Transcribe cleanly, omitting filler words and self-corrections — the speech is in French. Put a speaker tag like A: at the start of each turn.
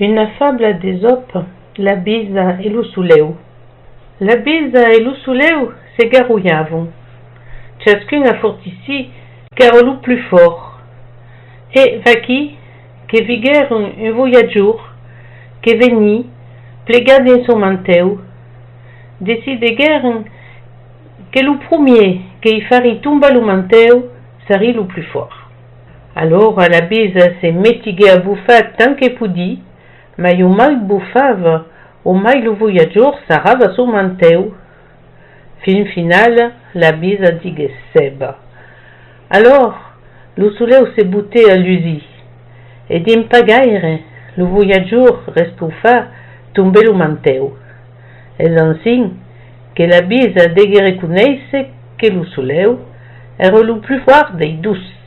A: Una fabla d'Ésope, la bisa e lo suleu. La bisa e lo suleu se garouiavon. Ciascun a fortici car lo plus fort. E vaquí que viguer un voyageur que veni plegad en son manteu, decidegueren que lo premier que y fari tomba lo manteu sari lo plus fort. Alors a la bisa se metigué a bufar tant que poudi, mai o mai bufava, o mai lo voyageur sarava son manteu. Fin final, la bisa digue seba. Alors, lo suleu se bute a lusi, e dim pa gaire, lo voyageur restoufa tombe lo manteu. Es ansin que la bisa degue reconèisse que lo suleu era lo plus fort dei dus.